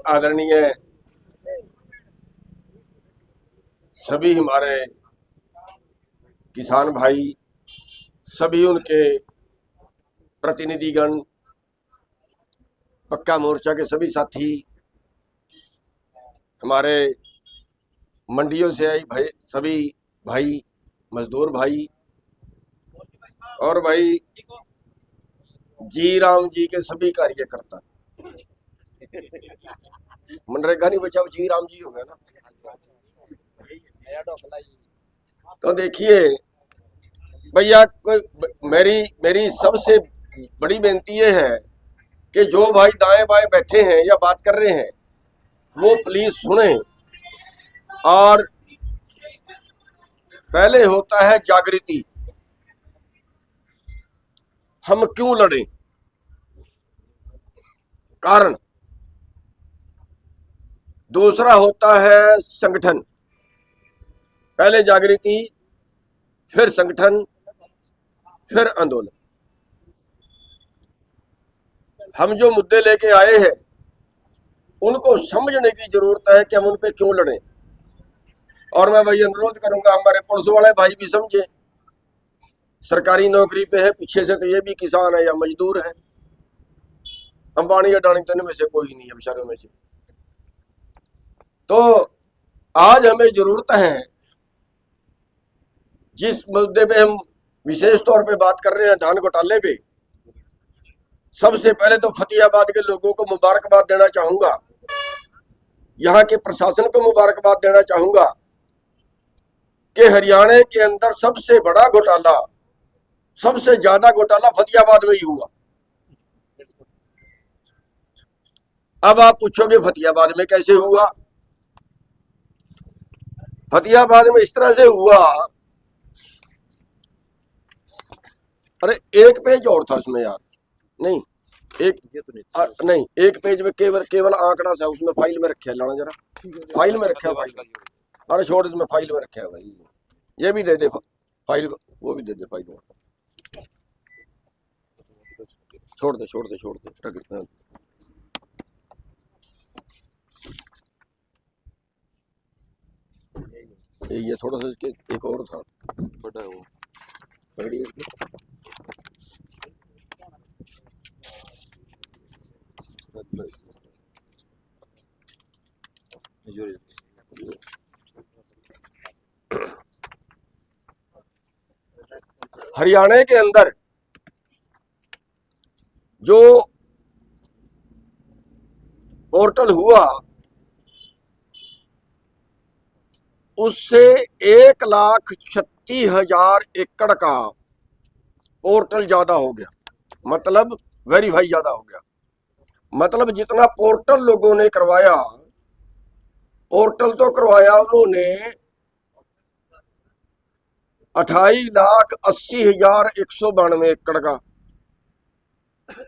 आदरणीय सभी हमारे किसान भाई, सभी उनके प्रतिनिधिगण, पक्का मोर्चा के सभी साथी, हमारे मंडियों से आई भाई, सभी भाई, मजदूर भाई और भाई जी राम जी के सभी कार्यकर्ता। मनरेगा नहीं बचा, जी राम जी हो गया ना। तो देखिए भैया, कोई मेरी सबसे बड़ी बेनती ये है कि जो भाई दाएं बाएं बैठे हैं या बात कर रहे हैं वो प्लीज सुने। और पहले होता है जागृति, हम क्यों लड़े, कारण। दूसरा होता है संगठन, पहले जागृति, फिर संगठन, फिर आंदोलन। हम जो मुद्दे लेके आए हैं उनको समझने की जरूरत है कि हम उन पे क्यों लड़े। और मैं भाई अनुरोध करूंगा हमारे पुलिस वाले भाई भी समझे, सरकारी नौकरी पे है, पीछे से तो ये भी किसान है या मजदूर है, अंबानी अडानी तो में से कोई नहीं है बेचारों में से। तो आज हमें जरूरत है, जिस मुद्दे पे हम विशेष तौर पे बात कर रहे हैं, धान घोटाले पे, सबसे पहले तो फतेहाबाद के लोगों को मुबारकबाद देना चाहूंगा, यहाँ के प्रशासन को मुबारकबाद देना चाहूंगा कि हरियाणा के अंदर सबसे बड़ा घोटाला, सबसे ज्यादा घोटाला फतेहाबाद में ही हुआ। अब आप पूछोगे फतेहाबाद में कैसे हुआ? फतेहाबाद में इस तरह से हुआ, अरे एक पेज और था उसमें यार, नहीं एक नहीं, एक पेज में केवल आंकड़ा था, उसमें फाइल में रखा है, लाना जरा, फाइल में रखा है भाई। अरे छोड़ दे, फाइल में रखा है भाई, ये भी दे दे फाइल, वो भी दे दे फाइल, छोड़ दे छोड़ दे छोड़ दे। ये थोड़ा सा इसके एक और था, बड़ा है वो, बड़ी हरियाणा के अंदर जो पोर्टल हुआ उससे 1,36,000 एकड़ का पोर्टल ज्यादा हो गया, मतलब वेरीफाई ज्यादा हो गया। मतलब जितना पोर्टल लोगों ने करवाया, पोर्टल तो करवाया उन्होंने 28,80,192 एकड़ का,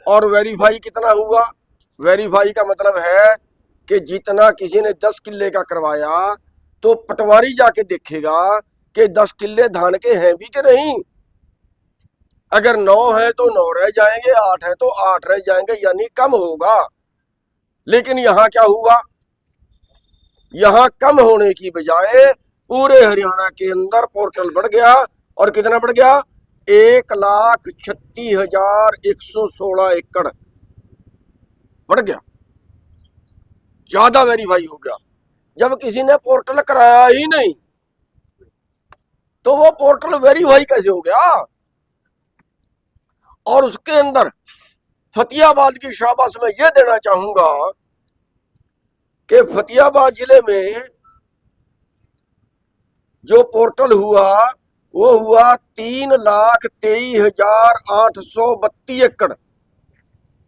और वेरीफाई कितना हुआ? वेरीफाई का मतलब है कि जितना किसी ने 10 किल्ले का करवाया तो पटवारी जाके देखेगा कि 10 किल्ले धान के हैं भी कि नहीं। अगर 9 है तो 9 रह जाएंगे, 8 है तो 8 रह जाएंगे, यानी कम होगा। लेकिन यहां क्या हुआ? यहां कम होने की बजाय पूरे हरियाणा के अंदर पोर्टल बढ़ गया, और कितना बढ़ गया? 1,36,116 एकड़ बढ़ गया, ज्यादा वेरीफाई हो गया। जब किसी ने पोर्टल कराया ही नहीं तो वो पोर्टल वेरीफाई कैसे हो गया? और उसके अंदर फतेहाबाद की शाबाश मैं ये देना चाहूंगा कि फतेहाबाद जिले में जो पोर्टल हुआ वो हुआ 3,23,832 एकड़,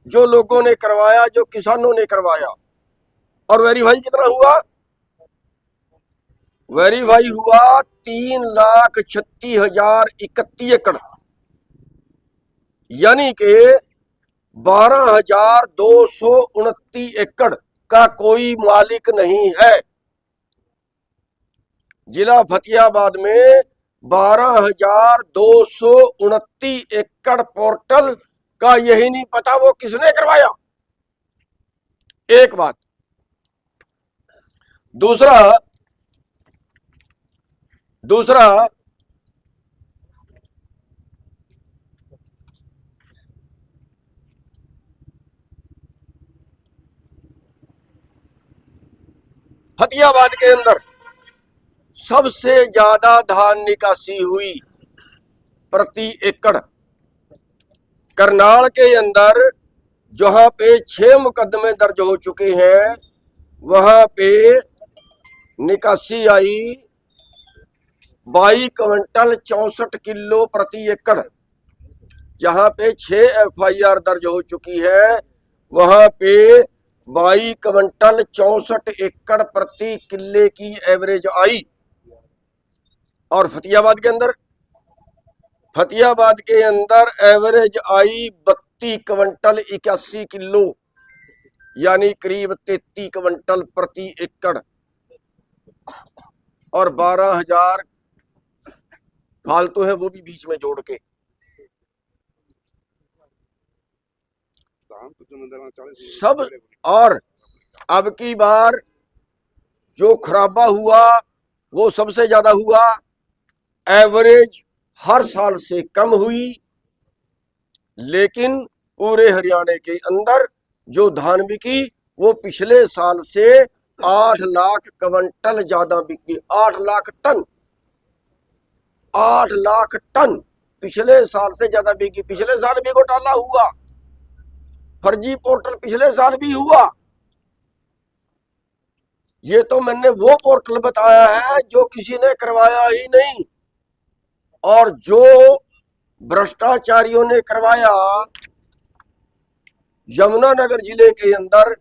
जो लोगों ने करवाया, जो किसानों ने करवाया। और वेरीफाई कितना हुआ? वेरीफाई हुआ 3,36,031 एकड़, यानी कि 12,229 एकड़ का कोई मालिक नहीं है। जिला फतेहाबाद में 12,229 एकड़ पोर्टल का यही नहीं पता वो किसने करवाया। एक बात, दूसरा दूसरा फतेहाबाद के अंदर सबसे ज्यादा धान निकासी हुई प्रति एकड़। करनाल के अंदर जहां पे 6 मुकदमे दर्ज हो चुके हैं वहां पे निकासी आई 22 क्विंटल 64 किलो प्रति एकड़। जहां पे 6 FIR दर्ज हो चुकी है वहां पे 22 क्विंटल 64 एकड़ प्रति किले की एवरेज आई। और फतेहाबाद के अंदर एवरेज आई 32 क्विंटल 81 किलो, यानी करीब 33 क्विंटल प्रति एकड़। और 12,000 फालतू है वो भी बीच में जोड़ के। सब। और अब की बार जो खराबा हुआ वो सबसे ज्यादा हुआ। एवरेज हर साल से कम हुई, लेकिन पूरे हरियाणा के अंदर जो धान बिकी वो पिछले साल से 8 लाख क्विंटल ज्यादा बिकी। 8 लाख टन, 8 लाख टन पिछले साल से ज्यादा बिकी। पिछले साल भी घोटाला हुआ, फर्जी पोर्टल पिछले साल भी हुआ। ये तो मैंने वो पोर्टल बताया है जो किसी ने करवाया ही नहीं। और जो भ्रष्टाचारियों ने करवाया, यमुनानगर जिले के अंदर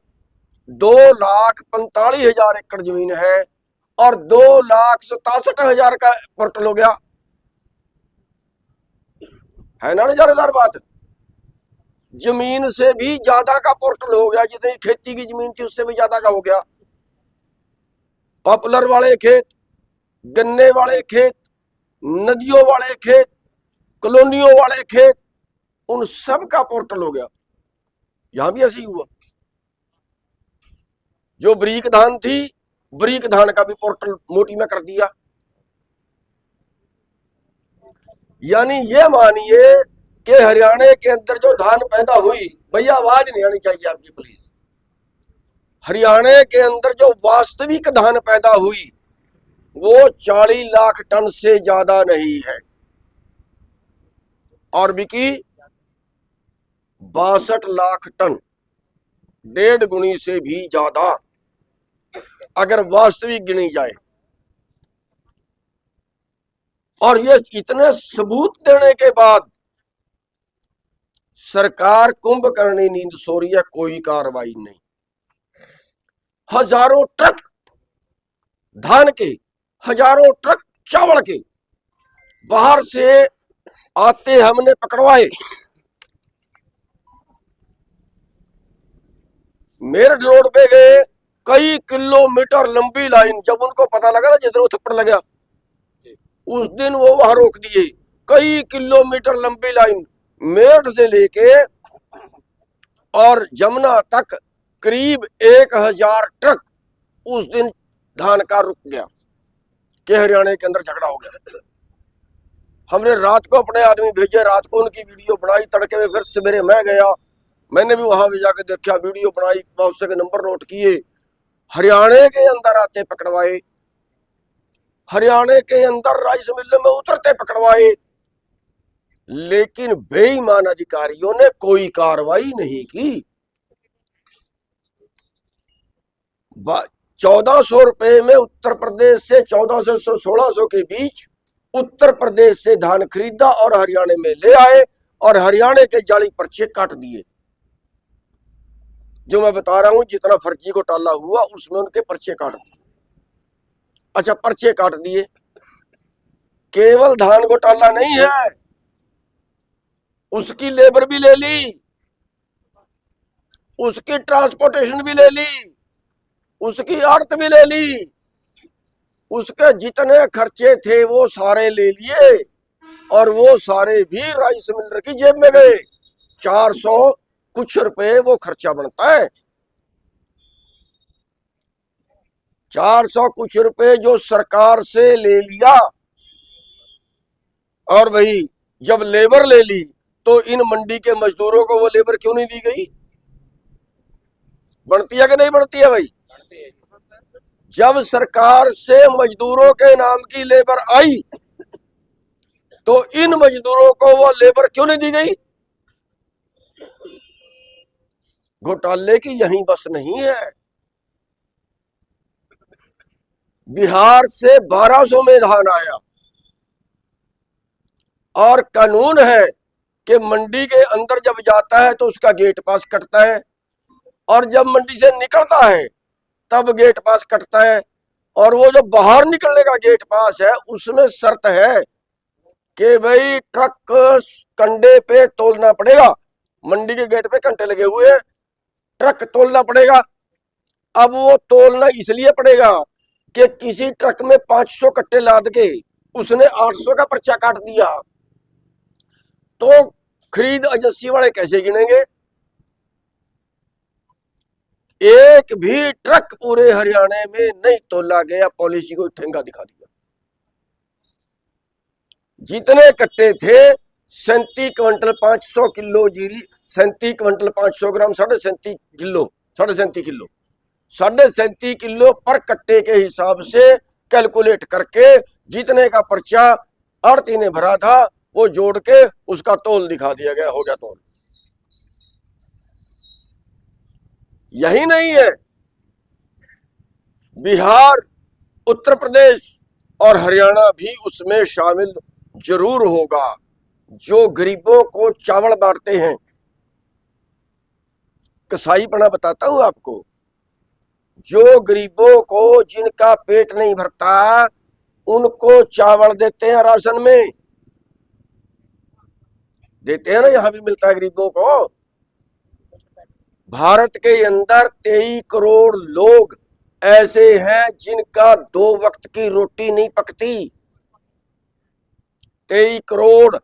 2,45,000 एकड़ जमीन है और 2,67,000 का पोर्टल हो गया। है ना नजारेदार बात। जमीन से भी ज्यादा का पोर्टल हो गया। जितनी खेती की जमीन थी उससे भी ज्यादा का हो गया। पॉपुलर वाले खेत, गन्ने वाले खेत, नदियों वाले खेत, कॉलोनियों वाले खेत, उन सब का पोर्टल हो गया। यहां भी ऐसे ही हुआ। जो बरीक धान थी, बरीक धान का भी पोर्टल मोटी में कर दिया। यानी ये मानिए कि हरियाणा के अंदर जो धान पैदा हुई, भैया आवाज नहीं आनी चाहिए आपकी प्लीज। हरियाणा के अंदर जो वास्तविक धान पैदा हुई वो 40 लाख टन से ज्यादा नहीं है और बिकी 62 लाख टन, 1.5 गुनी से भी ज्यादा अगर वास्तविक गिनी जाए। और ये इतने सबूत देने के बाद सरकार कुंभकर्णी नींद सो रही है, कोई कार्रवाई नहीं। हजारों ट्रक धान के, हजारों ट्रक चावल के बाहर से आते हमने पकड़वाए। मेरठ रोड पे गए, कई किलोमीटर लंबी लाइन। जब उनको पता लगा ना, जिस दिन वो थप्पड़ लगा उस दिन वो वहां रोक दिए। कई किलोमीटर लंबी लाइन मेरठ से लेके और जमुना तक करीब 1,000 ट्रक उस दिन धान का रुक गया कि हरियाणा के अंदर झगड़ा हो गया। हमने रात को अपने आदमी भेजे, रात को उनकी वीडियो बनाई, तड़के में फिर सवेरे मैं गया, मैंने भी वहां भी जाकर देखा, वीडियो बनाई, उसके नंबर नोट किए, हरियाणा के अंदर आते पकड़वाए, हरियाणा के अंदर राइस मिल में उतरते पकड़वाए। लेकिन बेईमान अधिकारियों ने कोई कार्रवाई नहीं की। 1,400 रुपए में उत्तर प्रदेश से 1,400 से 1,600 के बीच उत्तर प्रदेश से धान खरीदा और हरियाणा में ले आए और हरियाणा के जाली पर्चे काट दिए। जो मैं बता रहा हूं, जितना फर्जी घोटाला हुआ उसमें उनके पर्चे काट दिए। अच्छा, पर्चे काट दिए। केवल धान घोटाला नहीं है, उसकी लेबर भी ले ली, उसकी ट्रांसपोर्टेशन भी ले ली, उसकी आड़त भी ले ली, उसके जितने खर्चे थे वो सारे ले लिए और वो सारे भी राइस मिलर की जेब में गए। 400 कुछ रुपए वो खर्चा बनता है। 400 कुछ रुपए जो सरकार से ले लिया, और भाई जब लेबर ले ली तो इन मंडी के मजदूरों को वो लेबर क्यों नहीं दी गई? बढ़ती है कि नहीं बढ़ती है भाई? जब सरकार से मजदूरों के नाम की लेबर आई तो इन मजदूरों को वो लेबर क्यों नहीं दी गई? घोटाले की यही बस नहीं है। बिहार से 1200 में धान आया और कानून है कि मंडी के अंदर जब जाता है तो उसका गेट पास कटता है, और जब मंडी से निकलता है तब गेट पास कटता है। और वो जो बाहर निकलने का गेट पास है उसमें शर्त है कि भाई ट्रक कंडे पे तोलना पड़ेगा। मंडी के गेट पे कंटे लगे हुए हैं, ट्रक तोलना पड़ेगा। अब वो तोलना इसलिए पड़ेगा कि किसी ट्रक में 500 कट्टे लाद के उसने 800 का पर्चा काट दिया तो खरीद एजेंसी वाले कैसे गिनेंगे? एक भी ट्रक पूरे हरियाणा में नहीं तोला गया, पॉलिसी को ठेंगा दिखा दिया। जितने कट्टे थे 37 क्विंटल 500 किलो जीरी, 37 क्विंटल 500 ग्राम, 37.5 किलो, 37.5 किलो, 37.5 किलो पर कट्टे के हिसाब से कैलकुलेट करके जितने का पर्चा आड़ती ने भरा था वो जोड़ के उसका तोल दिखा दिया गया, हो गया तोल। यही नहीं है, बिहार, उत्तर प्रदेश और हरियाणा भी उसमें शामिल जरूर होगा। जो गरीबों को चावल बांटते हैं, कसाईपना बताता हूं आपको, जो गरीबों को जिनका पेट नहीं भरता उनको चावल देते हैं, राशन में देते हैं ना, यहां भी मिलता है गरीबों को। भारत के अंदर 23 करोड़ लोग ऐसे हैं जिनका 2 वक्त की रोटी नहीं पकती। 23 करोड़,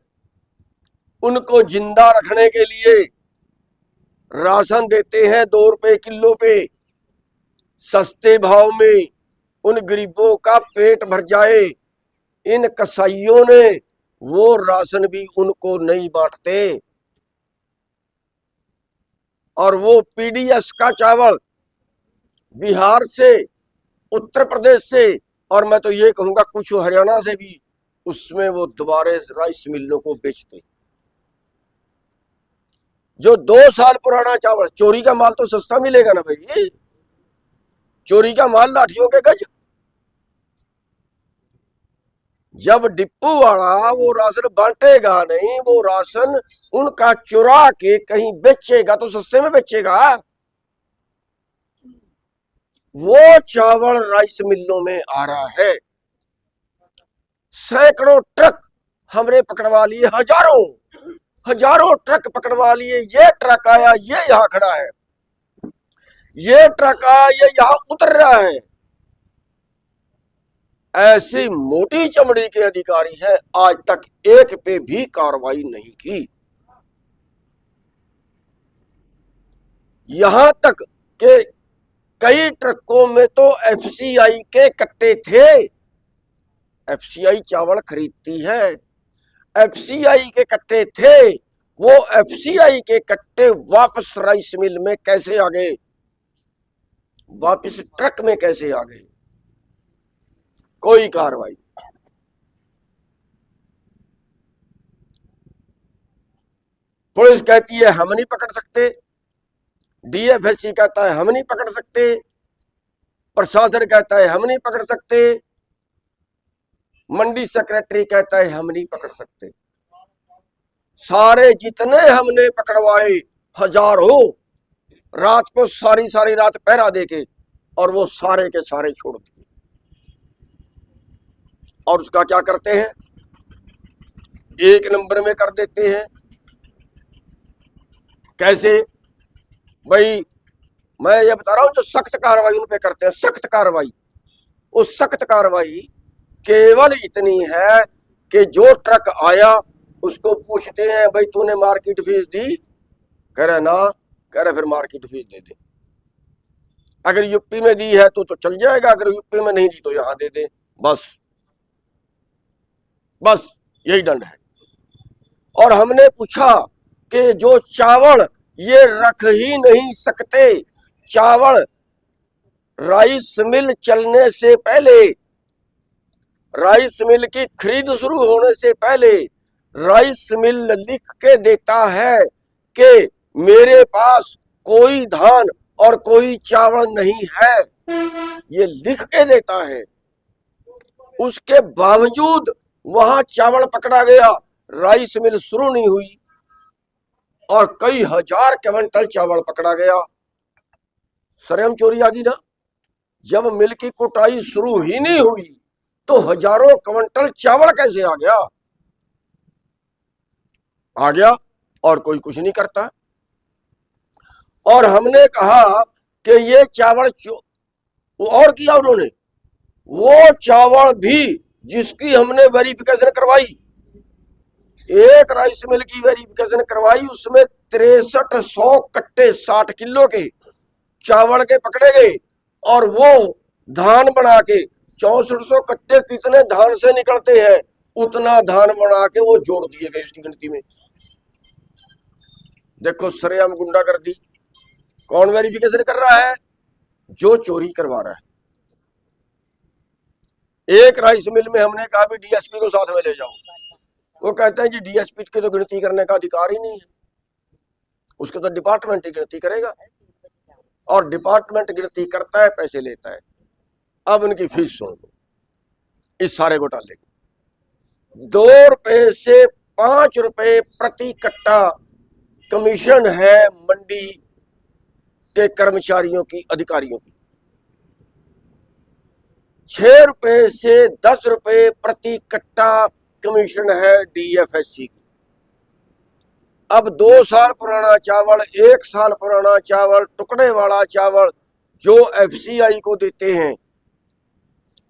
उनको जिंदा रखने के लिए राशन देते हैं 2 रुपए किलो पे, सस्ते भाव में, उन गरीबों का पेट भर जाए। इन कसाईयों ने वो राशन भी उनको नहीं बांटते। और वो पीडीएस का चावल बिहार से, उत्तर प्रदेश से, और मैं तो ये कहूंगा कुछ हरियाणा से भी, उसमें वो दोबारे राइस मिलों को बेचते। जो 2 साल पुराना चावल, चोरी का माल तो सस्ता मिलेगा ना भाई, चोरी का माल लाठियों के गज। जब डिप्पू वाला वो राशन बांटेगा नहीं, वो राशन उनका चुरा के कहीं बेचेगा तो सस्ते में बेचेगा। वो चावल राइस मिलों में आ रहा है, सैकड़ों ट्रक हमने पकड़वा लिए, हजारों ट्रक पकड़वा लिए। ये ट्रक आया, ये यहां खड़ा है, ये ट्रक आया, ये यहां उतर रहा है। ऐसी मोटी चमड़ी के अधिकारी हैं, आज तक एक पे भी कार्रवाई नहीं की। यहां तक कि कई ट्रकों में तो एफसीआई के कट्टे थे। एफसीआई चावल खरीदती है, एफसीआई के कट्टे थे। वो एफसीआई के कट्टे वापस राइस मिल में कैसे आ गए, वापस ट्रक में कैसे आ गए? कोई कार्रवाई। पुलिस कहती है हम नहीं पकड़ सकते, डीएफएससी कहता है हम नहीं पकड़ सकते, प्रशासन कहता है हम नहीं पकड़ सकते, मंडी सेक्रेटरी कहता है हम नहीं पकड़ सकते। सारे जितने हमने पकड़वाए, हजारों, रात को सारी रात पहरा देके, और वो सारे के सारे छोड़ दिए। और उसका क्या करते हैं? 1 नंबर में कर देते हैं। कैसे भाई? मैं ये बता रहा हूं, जो सख्त कार्रवाई उन पे करते हैं, सख्त कार्रवाई, उस सख्त कार्रवाई केवल इतनी है कि जो ट्रक आया उसको पूछते हैं भाई तूने मार्केट फीस दी? कह रहे ना, कह रहे फिर मार्केट फीस दे दे। अगर यूपी में दी है तो चल जाएगा, अगर यूपी में नहीं दी तो यहां दे दे, बस बस यही दंड है। और हमने पूछा कि जो चावल ये रख ही नहीं सकते, चावल राइस मिल चलने से पहले, राइस मिल की खरीद शुरू होने से पहले राइस मिल लिख के देता है कि मेरे पास कोई धान और कोई चावल नहीं है, ये लिख के देता है। उसके बावजूद वहां चावल पकड़ा गया, राइस मिल शुरू नहीं हुई और कई हजार क्विंटल चावल पकड़ा गया। शर्म चोरी आ गई ना। जब मिल की कुटाई शुरू ही नहीं हुई तो हजारों क्विंटल चावल कैसे आ गया? आ गया और कोई कुछ नहीं करता। और हमने कहा कि ये चावल और किया उन्होंने, वो चावल भी जिसकी हमने वेरिफिकेशन करवाई, एक राइस मिल की वेरिफिकेशन करवाई, उसमें 6300 कट्टे 60 किलो के चावल के पकड़े गए और वो धान बना के 6400 कट्टे कितने धान से निकलते हैं उतना धान बना के वो जोड़ दिए गए उसकी गिनती में। देखो सरेआम गुंडागर्दी। कौन वेरिफिकेशन कर रहा है? जो चोरी करवा रहा है। एक राइस मिल में हमने कहा भी डीएसपी को साथ में ले जाओ, वो कहते हैं जी डीएसपी के तो गिनती करने का अधिकार ही नहीं है, उसके तो डिपार्टमेंट ही गिनती करेगा, और डिपार्टमेंट गिनती करता है, पैसे लेता है। अब उनकी फीस सुन लो इस सारे घोटाले की। 2 रुपए से 5 रुपए प्रति कट्टा कमीशन है मंडी के कर्मचारियों की, अधिकारियों की। 6 रुपए से 10 रुपए प्रति कट्टा कमीशन है डीएफएससी की। अब 2 साल पुराना चावल, 1 साल पुराना चावल, टुकड़े वाला चावल जो एफसीआई को देते हैं,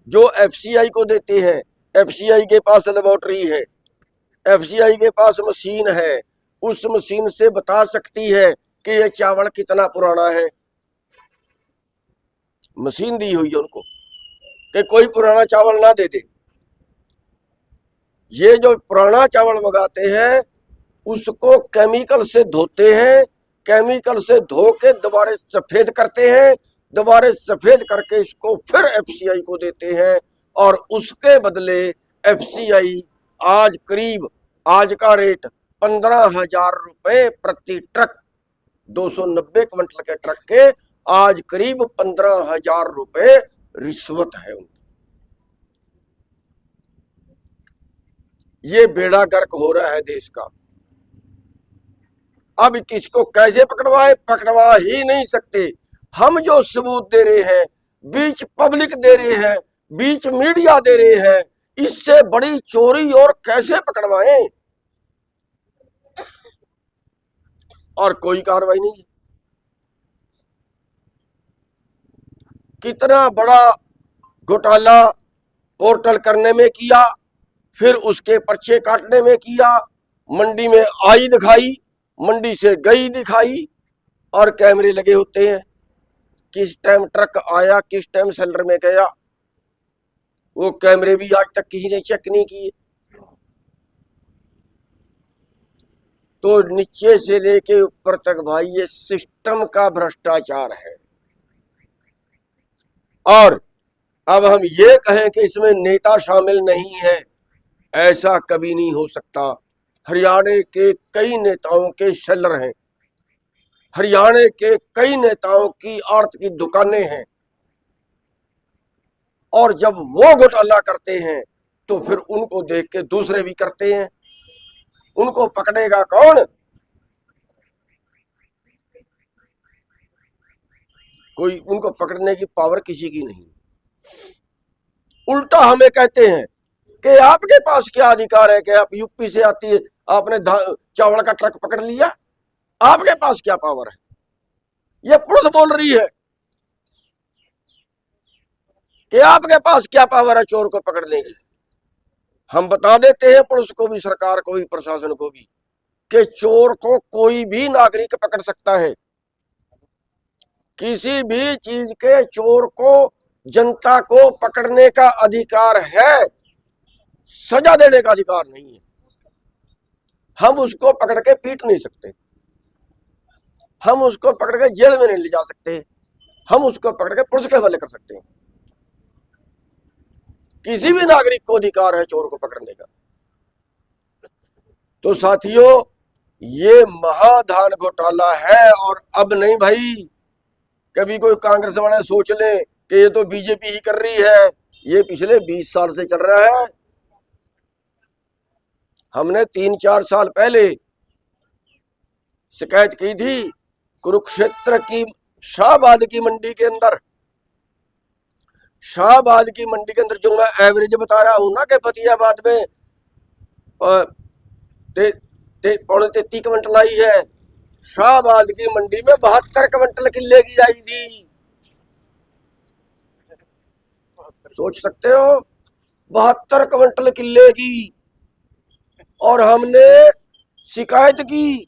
जो एफसीआई को देते हैं, एफसीआई के पास लेबोरेटरी है, एफसीआई के पास मशीन है, उस मशीन से बता सकती है कि ये चावल कितना पुराना है। मशीन दी हुई है उनको कि कोई पुराना चावल ना दे दे। ये जो पुराना चावल मंगाते हैं उसको केमिकल से धोते हैं, केमिकल से धो के दोबारा सफेद करते हैं, दोबारा सफेद करके इसको फिर एफसीआई को देते हैं, और उसके बदले एफसीआई आज करीब, आज का रेट 15,000 रुपए प्रति ट्रक, 290 क्विंटल के ट्रक के आज करीब 15,000 रुपए रिश्वत है उनकी। ये बेड़ा गर्क हो रहा है देश का। अब किसको कैसे पकड़वाए? पकड़वा ही नहीं सकते। हम जो सबूत दे रहे हैं, बीच पब्लिक दे रहे हैं, बीच मीडिया दे रहे हैं, इससे बड़ी चोरी और कैसे पकड़वाएं? और कोई कार्रवाई नहीं है। कितना बड़ा घोटाला पोर्टल करने में किया, फिर उसके पर्चे काटने में किया, मंडी में आई दिखाई, मंडी से गई दिखाई, और कैमरे लगे होते हैं, किस टाइम ट्रक आया, किस टाइम सेलर में गया, वो कैमरे भी आज तक किसी ने चेक नहीं किए। तो नीचे से लेके ऊपर तक भाई ये सिस्टम का भ्रष्टाचार है। और अब हम ये कहें कि इसमें नेता शामिल नहीं है, ऐसा कभी नहीं हो सकता। हरियाणा के कई नेताओं के सेलर हैं, हरियाणा के कई नेताओं की आड़त की दुकानें हैं, और जब वो घोटाला करते हैं तो फिर उनको देख के दूसरे भी करते हैं। उनको पकड़ेगा कौन? कोई उनको पकड़ने की पावर किसी की नहीं। उल्टा हमें कहते हैं कि आपके पास क्या अधिकार है कि आप यूपी से आती है, आपने चावल का ट्रक पकड़ लिया, आपके पास क्या पावर है? ये पुलिस बोल रही है कि आपके पास क्या पावर है चोर को पकड़ने की। हम बता देते हैं पुलिस को भी, सरकार को भी, प्रशासन को भी, कि चोर को कोई भी नागरिक पकड़ सकता है। किसी भी चीज के चोर को जनता को पकड़ने का अधिकार है, सजा देने का अधिकार नहीं है। हम उसको पकड़ के पीट नहीं सकते, हम उसको पकड़ के जेल में नहीं ले जा सकते, हम उसको पकड़ के पुलिस के हवाले कर सकते हैं। किसी भी नागरिक को अधिकार है चोर को पकड़ने का। तो साथियों, ये महाधान घोटाला है। और अब नहीं भाई, कभी कोई कांग्रेस वाले सोच ले कि ये तो बीजेपी ही कर रही है, ये पिछले 20 साल से चल रहा है। हमने 3-4 साल पहले शिकायत की थी कुरुक्षेत्र की शाहबाद की मंडी के अंदर। शाहबाद की मंडी के अंदर जो मैं एवरेज बता रहा हूं ना कि फतेहाबाद में 33 क्विंटल आई है, शाहबाद की मंडी में 72 क्विंटल किले की आई थी। सोच सकते हो, 72 क्विंटल किले की। और हमने शिकायत की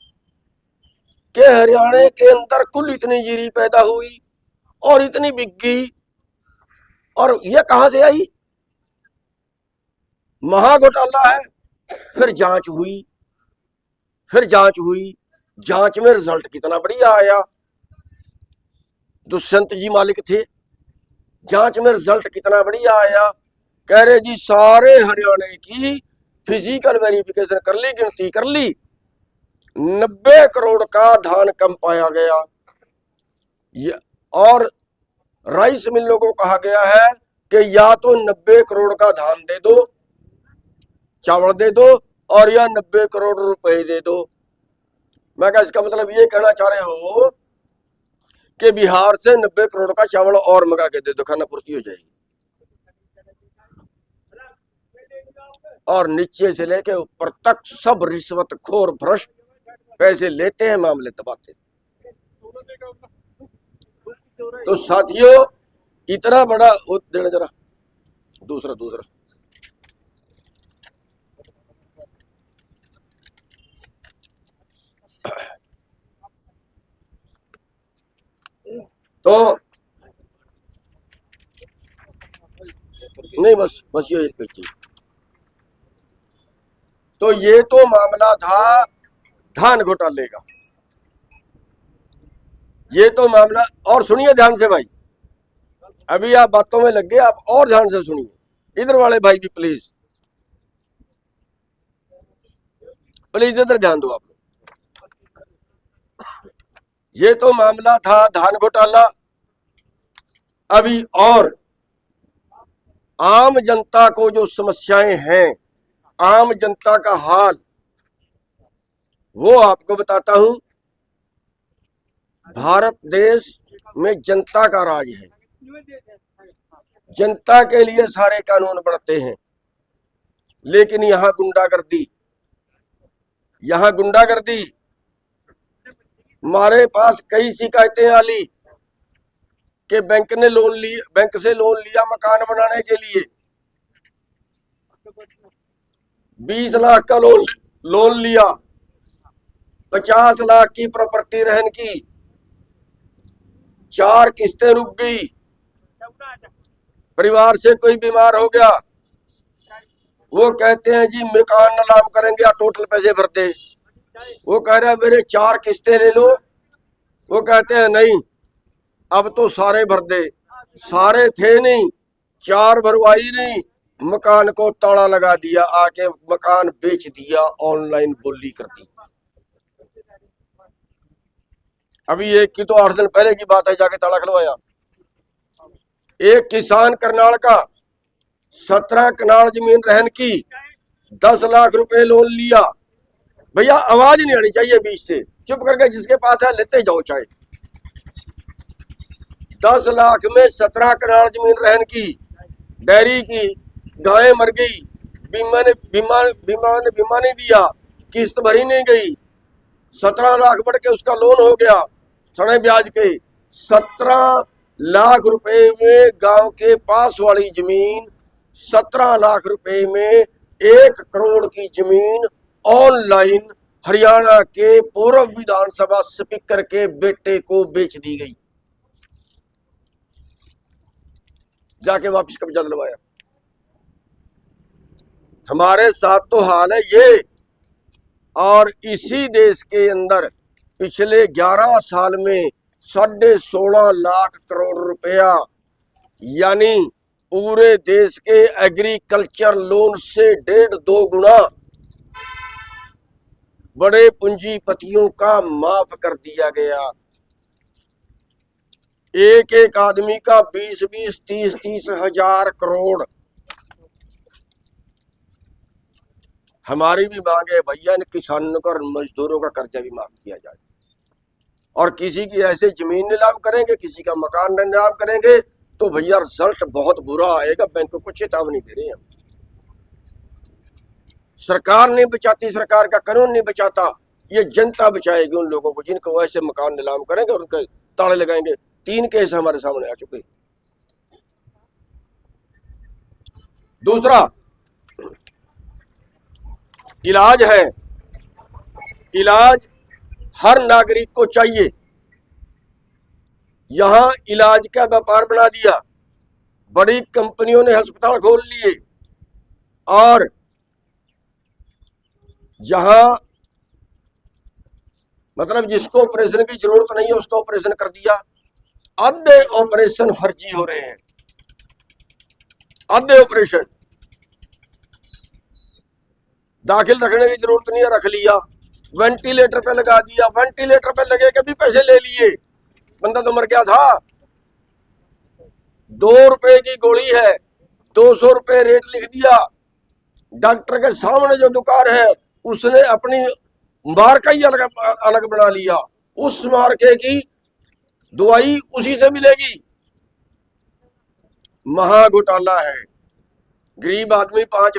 कि हरियाणा के अंदर कुल इतनी जीरी पैदा हुई और इतनी बिक गई, और ये कहां से आई? महाघोटाला है। फिर जांच हुई, जांच में रिजल्ट कितना बढ़िया आया। दुष्यंत जी मालिक थे, जांच में रिजल्ट कितना बढ़िया आया। कह रहे जी सारे हरियाणा की फिजिकल वेरिफिकेशन कर ली, गिनती कर ली, 90 करोड़ का धान कम पाया गया। और राइस मिलों को कहा गया है कि या तो 90 करोड़ का धान दे दो, चावल दे दो, और या 90 करोड़ रुपए दे दो। मैं क्या इसका मतलब ये कहना चाह रहे हो कि बिहार से 90 करोड़ का चावल और मंगा के दे दो, खाना पूर्ति हो जाएगी। और नीचे से लेके ऊपर तक सब रिश्वतखोर भ्रष्ट पैसे लेते हैं, मामले दबाते हैं। तो साथियों, इतना बड़ा देना जरा दूसरा तो नहीं, बस ये एक पेज। तो ये तो मामला था धान घोटाले का, ये तो मामला। और सुनिए ध्यान से भाई, अभी आप बातों में लग गए, आप और ध्यान से सुनिए। इधर वाले भाई भी प्लीज इधर ध्यान दो आप लोग। ये तो मामला था धान घोटाला। अभी और आम जनता को जो समस्याएं हैं, आम जनता का हाल, वो आपको बताता हूं। भारत देश में जनता का राज है, जनता के लिए सारे कानून बनते हैं, लेकिन यहां गुंडागर्दी। हमारे पास कई शिकायतें आली कि बैंक से लोन लिया मकान बनाने के लिए, 20 लाख का लोन लिया, 50 लाख की प्रॉपर्टी रहन की, 4 किस्तें रुक गई, परिवार से कोई बीमार हो गया, वो कहते हैं जी मकान नीलाम करेंगे या टोटल पैसे भर दे। वो कह रहे हैं मेरे 4 किस्तें ले लो, वो कहते हैं नहीं अब तो सारे भर दे। सारे थे नहीं, 4 भरवाई नहीं, मकान को ताला लगा दिया, आके मकान बेच दिया, ऑनलाइन बोली कर दी। अभी एक की तो 8 दिन पहले की बात है, जाके ताला खुलवाया। एक किसान करनाल का 17 कनाल जमीन रहन की, 10 लाख रुपए लोन लिया। भैया आवाज नहीं आनी चाहिए बीच से, चुप करके जिसके पास है लेते जाओ चाहे। 10 लाख में 17 कनाल जमीन रहन की, डेयरी की, गायें मर गई, बीमा नहीं दिया, किस्त भरी नहीं गई, 17 लाख बढ़ के उसका लोन हो गया सड़े ब्याज के। 17 लाख रुपए में गांव के पास वाली जमीन, 17 लाख रुपए में 1 करोड़ की जमीन ऑनलाइन हरियाणा के पूर्व विधानसभा स्पीकर के बेटे को बेच दी गई। जाके वापस कब्जा दिलवाया। हमारे साथ तो हाल है ये। और इसी देश के अंदर पिछले 11 साल में 16.5 लाख करोड़ रुपया, यानी पूरे देश के एग्रीकल्चर लोन से 1.5-2 गुना बड़े पूंजीपतियों का माफ कर दिया गया। एक एक आदमी का 20-20, 30-30 हजार करोड़। हमारी भी मांग है भैया, इन किसानों का और मजदूरों का कर्जा भी माफ किया जाए। और किसी की ऐसे जमीन नीलाम करेंगे, किसी का मकान नीलाम करेंगे तो भैया रिजल्ट बहुत बुरा आएगा। बैंकों को चेतावनी दे रहे हैं। सरकार नहीं बचाती, सरकार का कानून नहीं बचाता, ये जनता बचाएगी उन लोगों को जिनको ऐसे मकान नीलाम करेंगे और उनके ताले लगाएंगे। 3 केस हमारे सामने आ चुके। दूसरा इलाज है। इलाज हर नागरिक को चाहिए। यहां इलाज का व्यापार बना दिया। बड़ी कंपनियों ने अस्पताल खोल लिए और जहां मतलब जिसको ऑपरेशन की जरूरत नहीं है उसका ऑपरेशन कर दिया। आधे ऑपरेशन फर्जी हो रहे हैं, आधे ऑपरेशन। दाखिल रखने की जरूरत नहीं है, रख लिया। वेंटिलेटर पे लगा दिया, वेंटिलेटर पे लगे के भी पैसे ले लिए। बंदा तो मर गया था। 2 रुपए की गोली है, 200 रुपए रेट लिख दिया। डॉक्टर के सामने जो दुकान है उसने अपनी मार्का ही अलग अलग बना लिया। उस मार्के की दवाई उसी से मिलेगी। महा घोटाला है। गरीब आदमी 5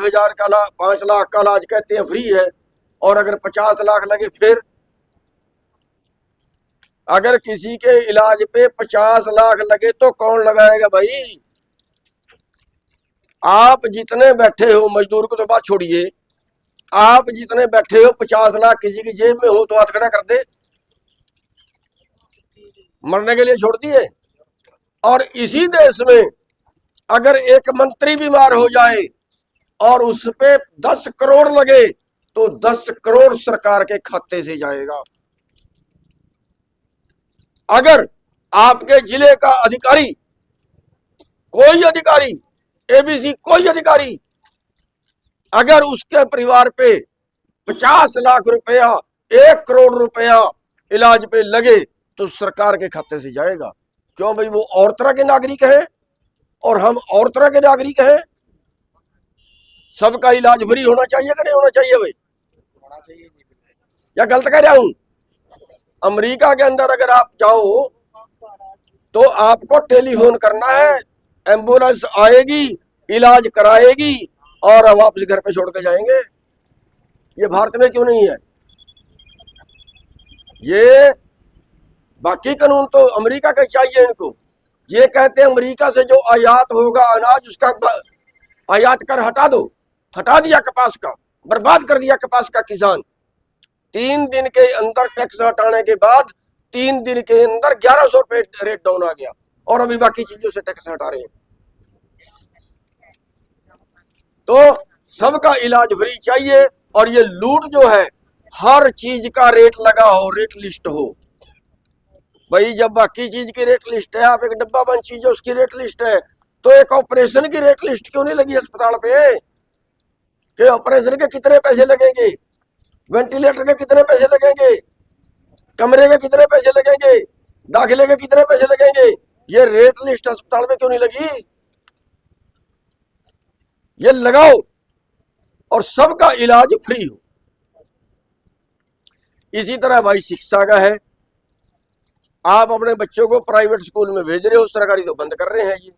लाख का इलाज कहते हैं फ्री है, और अगर 50 लाख लगे फिर। अगर किसी के इलाज पे 50 लाख लगे तो कौन लगाएगा भाई? आप जितने बैठे हो, मजदूर को तो बात छोड़िए, आप जितने बैठे हो 50 लाख किसी की जेब में हो तो हाथ खड़ा कर दे। मरने के लिए छोड़ दिए। और इसी देश में अगर एक मंत्री बीमार हो जाए और उस पे 10 करोड़ लगे तो 10 करोड़ सरकार के खाते से जाएगा। अगर आपके जिले का अधिकारी, कोई अधिकारी, एबीसी कोई अधिकारी, अगर उसके परिवार पे 50 लाख रुपया, 1 करोड़ रुपया इलाज पे लगे तो सरकार के खाते से जाएगा। क्यों भाई? वो और तरह के नागरिक हैं और हम और तरह के नागरिक हैं। सबका इलाज फ्री होना चाहिए कि नहीं होना चाहिए भाई? या गलत कह रहा हूं? अमेरिका के अंदर अगर आप जाओ तो आपको टेलीफोन करना है, एम्बुलेंस आएगी, इलाज कराएगी और वापस घर पे छोड़ के जाएंगे। ये भारत में क्यों नहीं है? ये बाकी कानून तो अमेरिका का चाहिए इनको। ये कहते हैं अमेरिका से जो आयात होगा अनाज, उसका आयात कर हटा दो। हटा दिया कपास का, बर्बाद कर दिया कपास का किसान। 3 दिन के अंदर टैक्स हटाने के बाद 3 दिन के अंदर 1100 रुपए रेट डाउन आ गया और अभी बाकी चीजों से टैक्स हटा रहे हैं। तो सबका इलाज फ्री चाहिए। और ये लूट जो है, हर चीज का रेट लगा हो, रेट लिस्ट हो भाई। जब बाकी चीज की रेट लिस्ट है, आप एक डब्बा बंद चीज है उसकी रेट लिस्ट है, तो एक ऑपरेशन की रेट लिस्ट क्यों नहीं लगी अस्पताल पे कि ऑपरेशन के कितने पैसे लगेंगे, वेंटिलेटर के कितने पैसे लगेंगे, कमरे के कितने पैसे लगेंगे, दाखिले के कितने पैसे लगेंगे? ये रेट लिस्ट अस्पताल में क्यों नहीं लगी? ये लगाओ और सबका इलाज फ्री हो। इसी तरह भाई शिक्षा का है। आप अपने बच्चों को प्राइवेट स्कूल में भेज रहे हो, सरकारी तो बंद कर रहे हैं। ये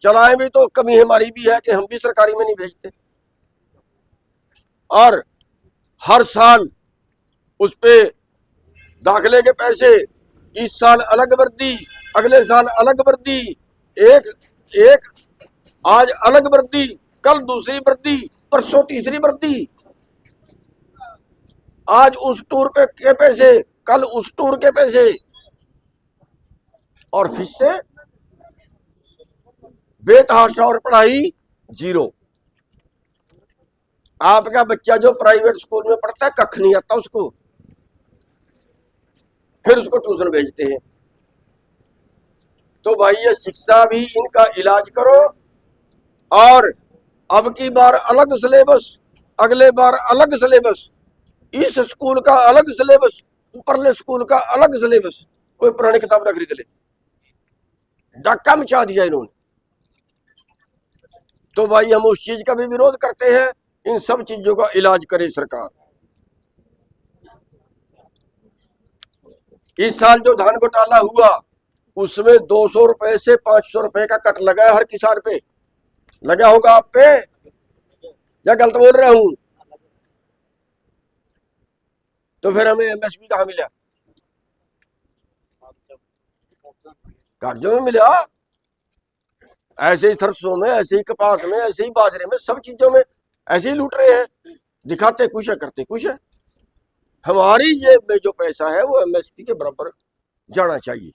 चलाएं भी तो कमी हमारी भी है कि हम भी सरकारी में नहीं भेजते। और हर साल उस पे दाखिले के पैसे, इस साल अलग वर्दी, अगले साल अलग वर्दी, एक आज अलग वर्दी, कल दूसरी वर्दी, परसों तीसरी वर्दी। आज उस टूर पे के पैसे, कल उस टूर के पैसे, और फिर से बेतहाशा और पढ़ाई जीरो। आपका बच्चा जो प्राइवेट स्कूल में पढ़ता है, कख नहीं आता उसको, फिर उसको ट्यूशन भेजते हैं। तो भाई ये शिक्षा भी इनका इलाज करो, और अब की बार अलग सिलेबस, अगले बार अलग सिलेबस, इस स्कूल का अलग सिलेबस, ऊपरले स्कूल का अलग सिलेबस, कोई पुरानी किताब ना खरीद ले। धक्का मचा दिया इन्होंने। तो भाई हम उस चीज का भी विरोध करते हैं, इन सब चीजों का इलाज करे सरकार। इस साल जो धान घोटाला हुआ उसमें 200 रुपए से 500 रुपए का कट लगा है हर किसान पे। लगा होगा आप पे, या गलत बोल रहा हूं? तो फिर हमें एमएसपी कहां मिला? कर्जों में मिला। ऐसे ही सरसों में, ऐसे ही कपास में, ऐसे ही बाजरे में, सब चीजों में ऐसे ही लूट रहे हैं। दिखाते कुछ है, करते कुछ है। हमारी जेब में जो पैसा है वो एमएसपी के बराबर जाना चाहिए।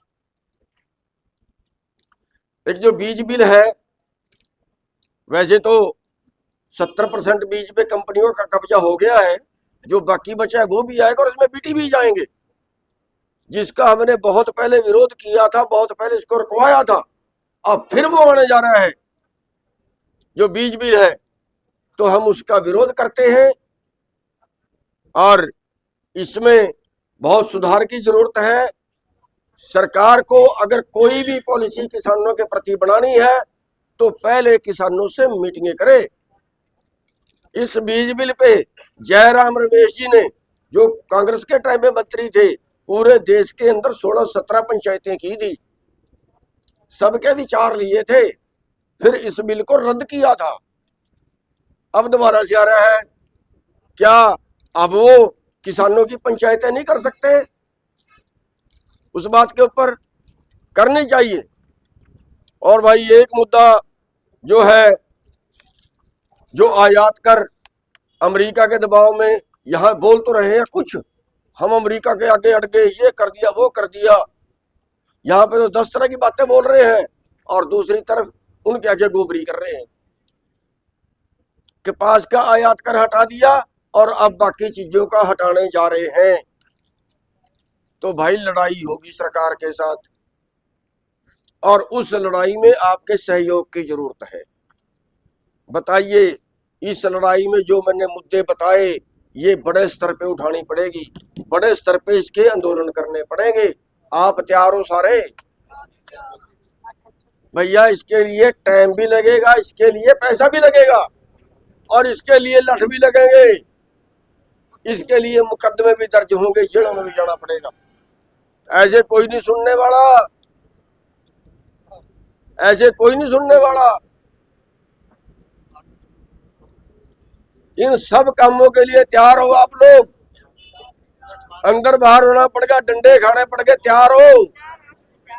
एक जो बीज बिल है, वैसे तो 70% बीज पे कंपनियों का कब्जा हो गया है, जो बाकी बचा है वो भी आएगा, और इसमें बीटी भी जाएंगे, जिसका हमने बहुत पहले विरोध किया था, बहुत पहले इसको रुकवाया था। अब फिर वो आने जा रहा है जो बीज बिल है, तो हम उसका विरोध करते हैं, और इसमें बहुत सुधार की जरूरत है। सरकार को अगर कोई भी पॉलिसी किसानों के प्रति बनानी है तो पहले किसानों से मीटिंगें करे। इस बीज बिल पे जयराम रमेश जी ने, जो कांग्रेस के टाइम में मंत्री थे, पूरे देश के अंदर 16-17 पंचायतें की थी, सबके विचार लिए थे, फिर इस बिल को रद्द किया था। अब दोबारा से आ रहा है। क्या अब वो किसानों की पंचायतें नहीं कर सकते? उस बात के ऊपर करनी चाहिए। और भाई एक मुद्दा जो है, जो आयात कर अमेरिका के दबाव में यहां बोल तो रहे हैं कुछ, हम अमेरिका के आगे अड़ गए, ये कर दिया वो कर दिया, यहां पे तो 10 तरह की बातें बोल रहे हैं, और दूसरी तरफ उनके आगे गोबरी कर रहे हैं। कपास का आयात कर हटा दिया और अब बाकी चीजों का हटाने जा रहे हैं। तो भाई लड़ाई होगी सरकार के साथ, और उस लड़ाई में आपके सहयोग की जरूरत है। बताइए, इस लड़ाई में जो मैंने मुद्दे बताए, ये बड़े स्तर पे उठानी पड़ेगी, बड़े स्तर पे इसके आंदोलन करने पड़ेंगे। आप तैयार हो सारे? भैया इसके लिए टाइम भी लगेगा, इसके लिए पैसा भी लगेगा, और इसके लिए लठ भी लगेंगे, इसके लिए मुकदमे भी दर्ज होंगे, जेलों में भी जाना पड़ेगा। ऐसे कोई नहीं सुनने वाला, ऐसे कोई नहीं सुनने वाला। इन सब कामों के लिए तैयार हो आप लोग? अंदर बाहर होना पड़ेगा, डंडे खाने पड़ेंगे, तैयार हो?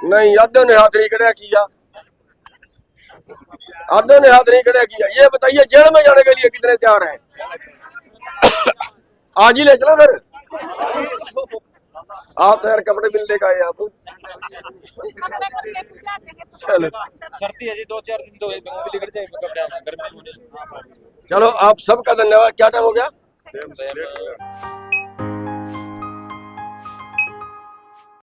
नहीं, आधे ने हाथ नहीं खड़ा किया, आधे ने हाथ नहीं खड़ा किया। ये बताइए जेल में जाने के लिए कितने तैयार हैं? आज ही ले चला फिर। आप तो यार कपड़े मिलने का है आप। चलो सर्दी है जी, 2-4 दिन तो बिगड़ जाए कपड़े गर्मी। चलो आप सबका धन्यवाद। क्या टाइम हो गया?